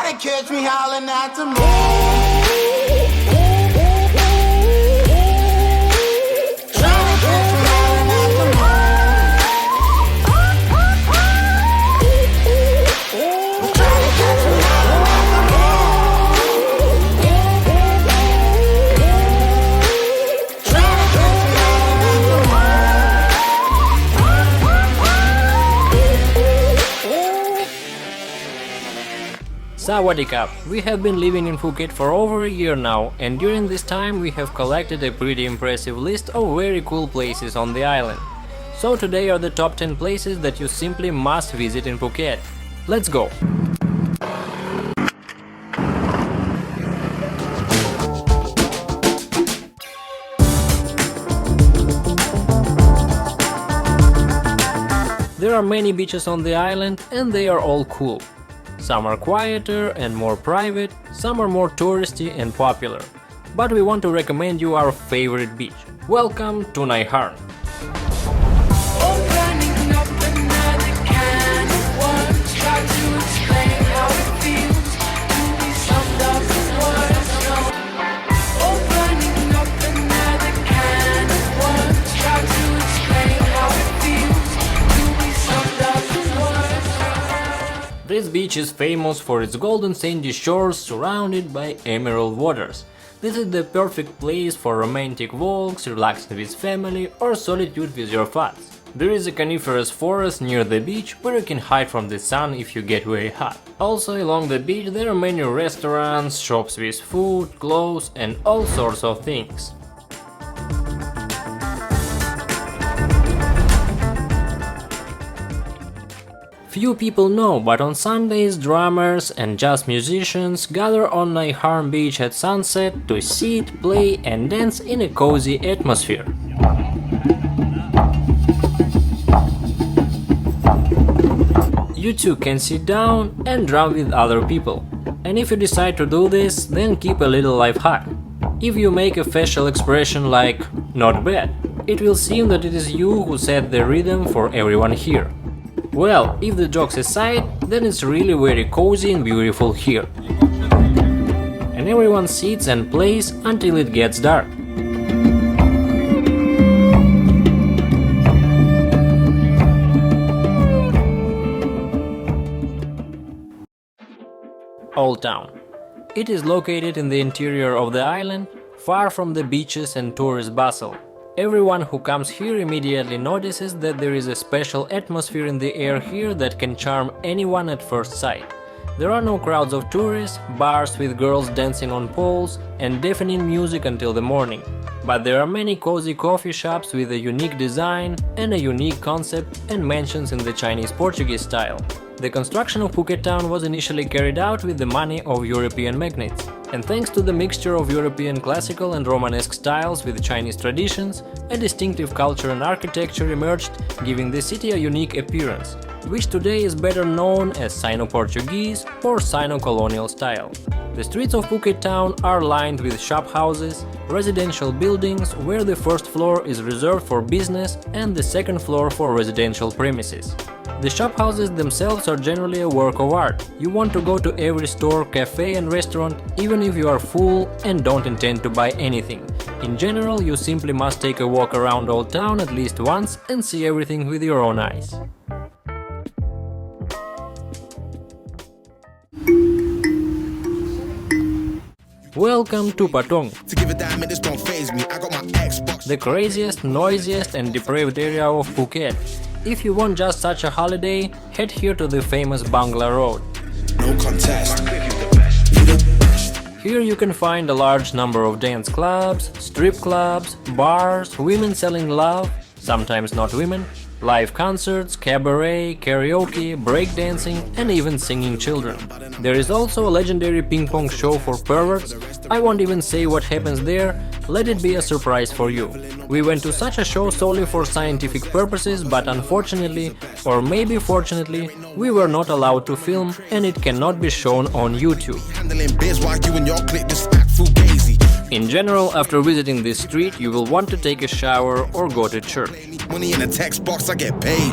Try to catch me howling at the moon. Sawadee Krap! We have been living in Phuket for over a year now, and during this time we have collected a pretty impressive list of very cool places on the island. So today are the top 10 places that you simply must visit in Phuket. Let's go! There are many beaches on the island and they are all cool. Some are quieter and more private, some are more touristy and popular. But we want to recommend you our favorite beach. Welcome to Harn. This beach is famous for its golden sandy shores surrounded by emerald waters. This is the perfect place for romantic walks, relaxing with family or solitude with your thoughts. There is a coniferous forest near the beach where you can hide from the sun if you get very hot. Also along the beach there are many restaurants, shops with food, clothes and all sorts of things. Few people know, but on Sundays drummers and jazz musicians gather on Harn beach at sunset to sit, play and dance in a cozy atmosphere. You too can sit down and drum with other people. And if you decide to do this, then keep a little life hack. If you make a facial expression like "not bad", it will seem that it is you who set the rhythm for everyone here. Well, if the jokes aside, then it's really very cozy and beautiful here. And everyone sits and plays until it gets dark. Old Town. It is located in the interior of the island, far from the beaches and tourist bustle. Everyone who comes here immediately notices that there is a special atmosphere in the air here that can charm anyone at first sight. There are no crowds of tourists, bars with girls dancing on poles and deafening music until the morning. But there are many cozy coffee shops with a unique design and a unique concept and mansions in the Chinese-Portuguese style. The construction of Phuket town was initially carried out with the money of European magnates. And thanks to the mixture of European classical and Romanesque styles with Chinese traditions, a distinctive culture and architecture emerged, giving the city a unique appearance, which today is better known as Sino-Portuguese or Sino-Colonial style. The streets of Phuket town are lined with shop houses, residential buildings where the first floor is reserved for business and the second floor for residential premises. The shop houses themselves are generally a work of art. You want to go to every store, cafe and restaurant even if you are full and don't intend to buy anything. In general, you simply must take a walk around Old Town at least once and see everything with your own eyes. Welcome to Patong, the craziest, noisiest and depraved area of Phuket. If you want just such a holiday, head here to the famous Bangla Road. No contest. Here you can find a large number of dance clubs, strip clubs, bars, women selling love, sometimes not women, live concerts, cabaret, karaoke, breakdancing and even singing children. There is also a legendary ping pong show for perverts. I won't even say what happens there, let it be a surprise for you. We went to such a show solely for scientific purposes, but unfortunately, or maybe fortunately, we were not allowed to film and it cannot be shown on YouTube. In general, after visiting this street, you will want to take a shower or go to church. Money in a text box, I get paid.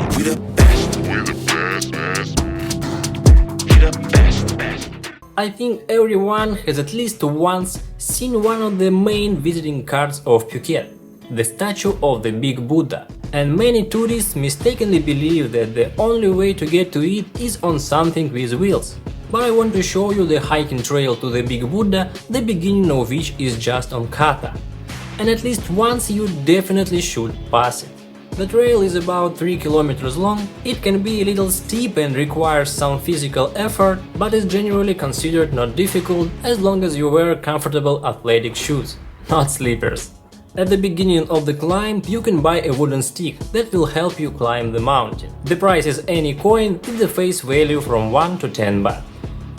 I think everyone has at least once seen one of the main visiting cards of Phuket, the statue of the Big Buddha, and many tourists mistakenly believe that the only way to get to it is on something with wheels. But I want to show you the hiking trail to the Big Buddha, the beginning of which is just on Kata. And at least once you definitely should pass it. The trail is about 3 kilometers long, it can be a little steep and requires some physical effort, but is generally considered not difficult as long as you wear comfortable athletic shoes, not slippers. At the beginning of the climb you can buy a wooden stick that will help you climb the mountain. The price is any coin with the face value from 1 to 10 baht.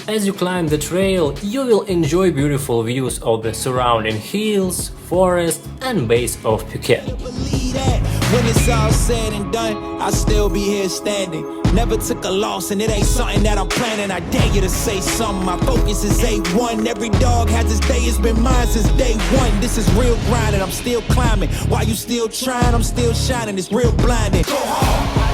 As you climb the trail, you will enjoy beautiful views of the surrounding hills, forest and base of Phuket. When it's all said and done, I'll still be here standing. Never took a loss and it ain't something that I'm planning. I dare you to say something, my focus is A1. Every dog has its day, it's been mine since day one. This is real grinding, I'm still climbing. While you still trying, I'm still shining, it's real blinding. Go hard.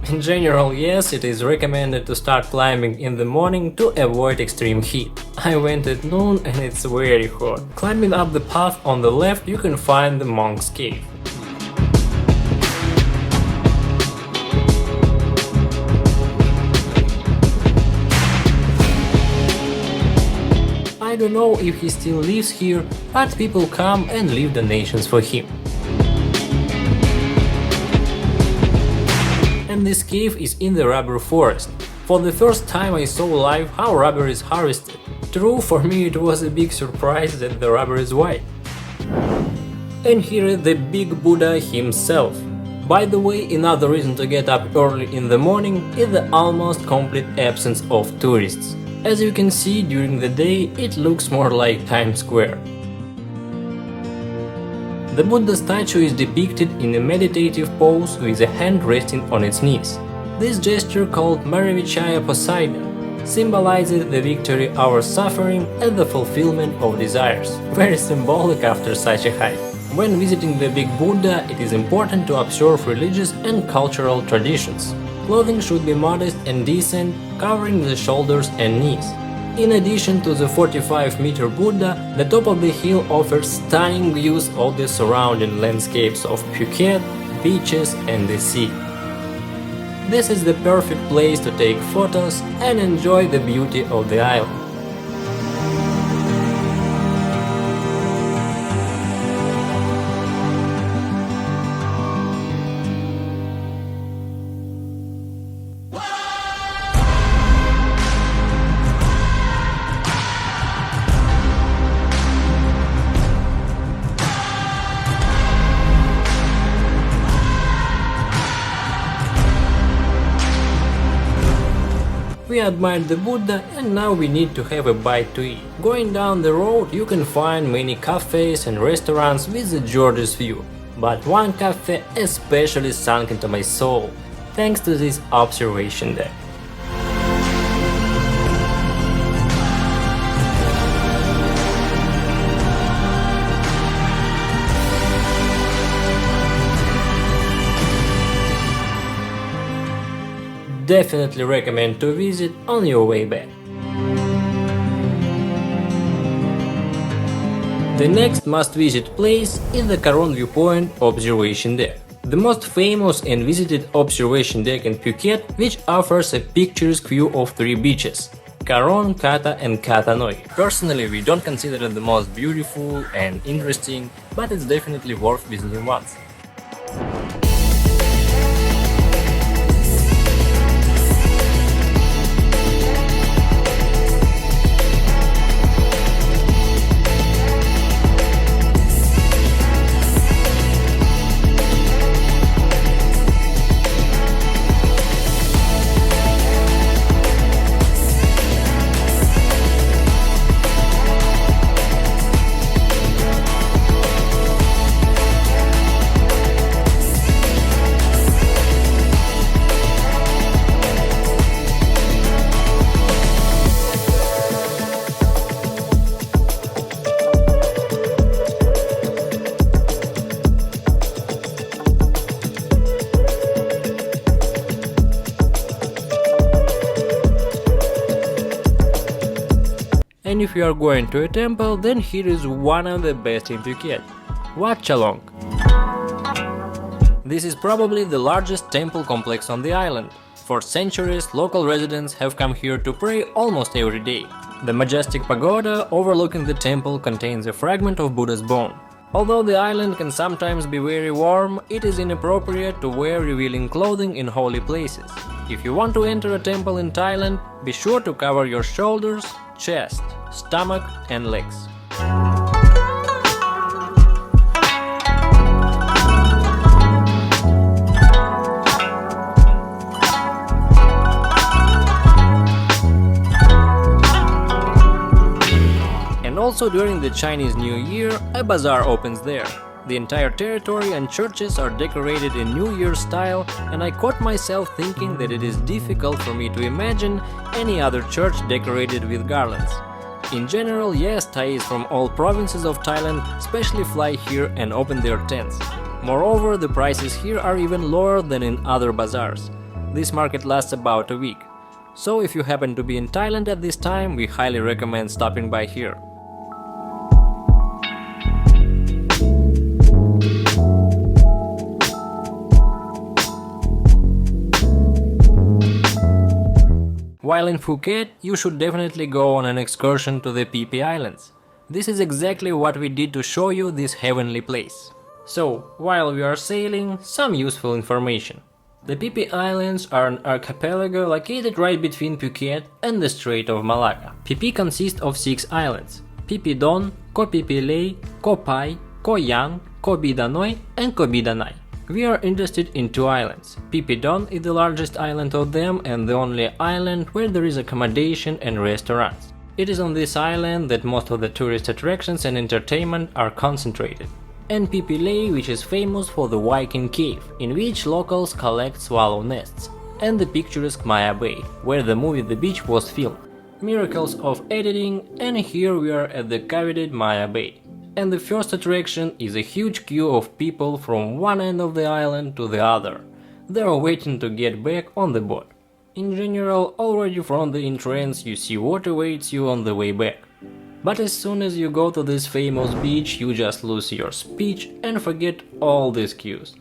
In general, yes, it is recommended to start climbing in the morning to avoid extreme heat. I went at noon and it's very hot. Climbing up the path on the left you can find the monk's cave. I don't know if he still lives here, but people come and leave donations for him. And this cave is in the rubber forest. For the first time I saw live how rubber is harvested. True, for me it was a big surprise that the rubber is white. And here is the Big Buddha himself. By the way, another reason to get up early in the morning is the almost complete absence of tourists. As you can see, during the day it looks more like Times Square. The Buddha statue is depicted in a meditative pose with a hand resting on its knees. This gesture, called Marivichaya Poseidon, symbolizes the victory over suffering and the fulfillment of desires. Very symbolic after such a hike. When visiting the Big Buddha, it is important to observe religious and cultural traditions. Clothing should be modest and decent, covering the shoulders and knees. In addition to the 45-meter Buddha, the top of the hill offers stunning views of the surrounding landscapes of Phuket, beaches and the sea. This is the perfect place to take photos and enjoy the beauty of the island. We admired the Buddha and now we need to have a bite to eat. Going down the road you can find many cafes and restaurants with a gorgeous view. But one cafe especially sunk into my soul, thanks to this observation deck. Definitely recommend to visit on your way back. The next must-visit place is the Karon Viewpoint observation deck, the most famous and visited observation deck in Phuket, which offers a picturesque view of 3 beaches: Karon, Kata and Kata Noi. Personally, we don't consider it the most beautiful and interesting, but it's definitely worth visiting once. if you are going to a temple, then here is one of the best in Phuket, Wat Chalong. This is probably the largest temple complex on the island. For centuries, local residents have come here to pray almost every day. The majestic pagoda overlooking the temple contains a fragment of Buddha's bone. Although the island can sometimes be very warm, it is inappropriate to wear revealing clothing in holy places. If you want to enter a temple in Thailand, be sure to cover your shoulders, chest, stomach and legs. And also during the Chinese New Year, a bazaar opens there. The entire territory and churches are decorated in New Year style, and I caught myself thinking that it is difficult for me to imagine any other church decorated with garlands. In general, yes, Thais from all provinces of Thailand specially fly here and open their tents. Moreover, the prices here are even lower than in other bazaars. This market lasts about a week. So if you happen to be in Thailand at this time, we highly recommend stopping by here. While in Phuket, you should definitely go on an excursion to the Phi Phi Islands. This is exactly what we did to show you this heavenly place. So, while we are sailing, some useful information. The Phi Phi Islands are an archipelago located right between Phuket and the Strait of Malacca. Phi Phi consists of 6 islands: Phi Phi Don, Koh Phi Phi Lei, Koh Pai, Koh Yang, Koh Bida Noi and Koh Bida Nai. We are interested in 2 islands. Phi Phi Don is the largest island of them and the only island where there is accommodation and restaurants. It is on this island that most of the tourist attractions and entertainment are concentrated. And Phi Phi Lei, which is famous for the Viking cave, in which locals collect swallow nests, and the picturesque Maya Bay, where the movie The Beach was filmed. Miracles of editing, and here we are at the coveted Maya Bay. And the first attraction is a huge queue of people from one end of the island to the other. They are waiting to get back on the boat. In general, already from the entrance you see what awaits you on the way back. But as soon as you go to this famous beach, you just lose your speech and forget all these queues.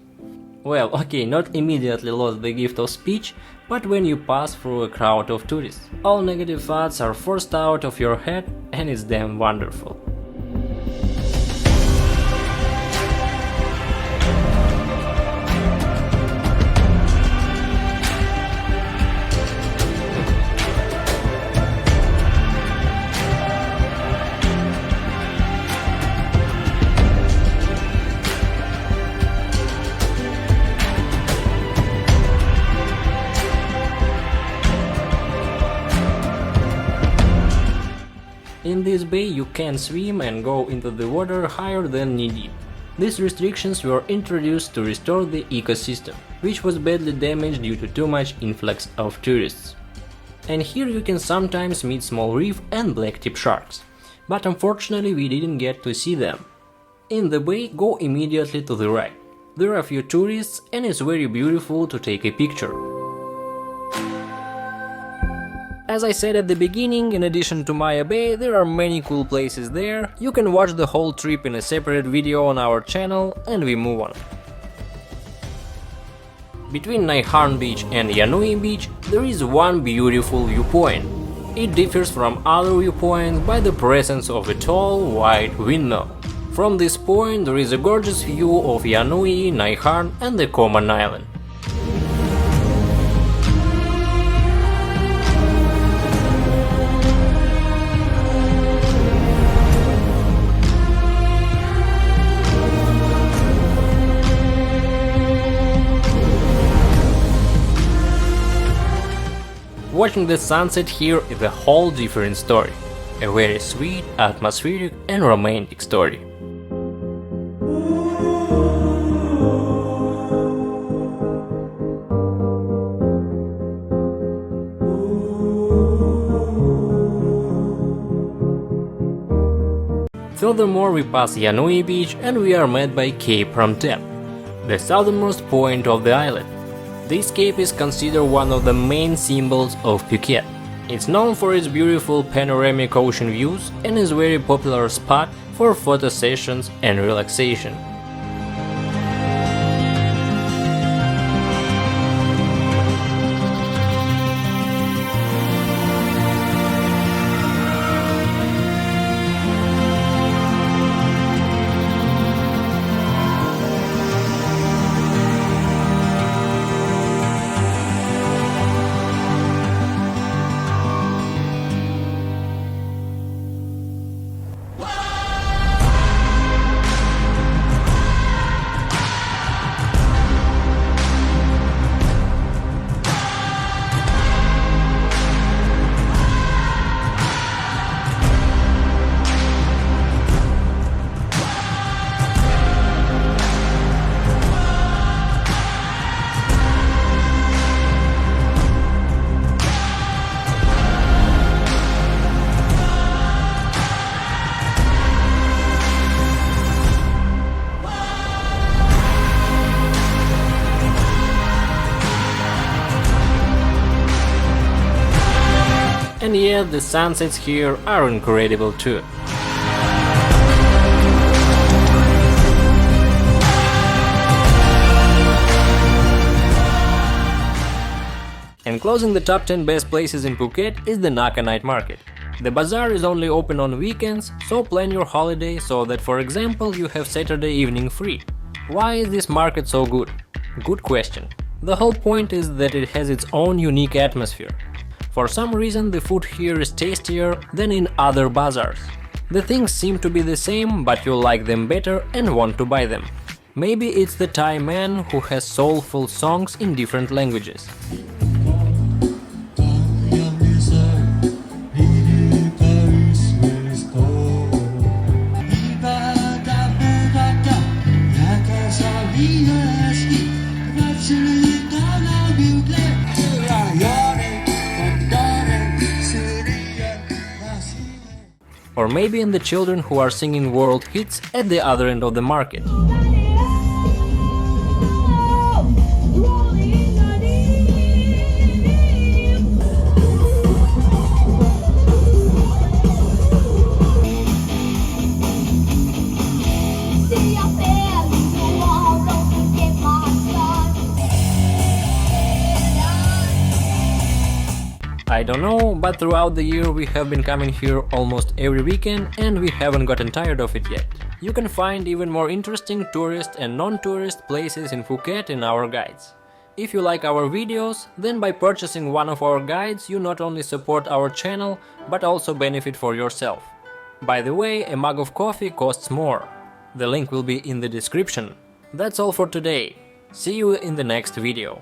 Well, okay, not immediately lost the gift of speech, but when you pass through a crowd of tourists, all negative thoughts are forced out of your head and it's damn wonderful. In this bay you can swim and go into the water higher than knee-deep. These restrictions were introduced to restore the ecosystem, which was badly damaged due to too much influx of tourists. And here you can sometimes meet small reef and black-tip sharks, but unfortunately we didn't get to see them. In the bay, go immediately to the right. There are a few tourists and it's very beautiful to take a picture. As I said at the beginning, in addition to Maya Bay, there are many cool places there. You can watch the whole trip in a separate video on our channel, and we move on. Between Harn beach and Yanui beach, there is one beautiful viewpoint. It differs from other viewpoints by the presence of a tall, white windmill. From this point, there is a gorgeous view of Yanui, Harn and the common island. Watching the sunset here is a whole different story. A very sweet, atmospheric and romantic story. Furthermore, we pass Yanui beach and we are met by Cape Promthep, the southernmost point of the island. This cape is considered one of the main symbols of Phuket. It's known for its beautiful panoramic ocean views and is a very popular spot for photo sessions and relaxation. And yet the sunsets here are incredible too. And closing the top 10 best places in Phuket is the Naka night market. The bazaar is only open on weekends, so plan your holiday so that, for example, you have Saturday evening free. Why is this market so good? Good question. The whole point is that it has its own unique atmosphere. For some reason the food here is tastier than in other bazaars. The things seem to be the same, but you like them better and want to buy them. Maybe it's the Thai man who has soulful songs in different languages. Or maybe in the children who are singing world hits at the other end of the market. I don't know, but throughout the year we have been coming here almost every weekend and we haven't gotten tired of it yet. You can find even more interesting tourist and non-tourist places in Phuket in our guides. If you like our videos, then by purchasing one of our guides you not only support our channel, but also benefit for yourself. By the way, a mug of coffee costs more. The link will be in the description. That's all for today. See you in the next video.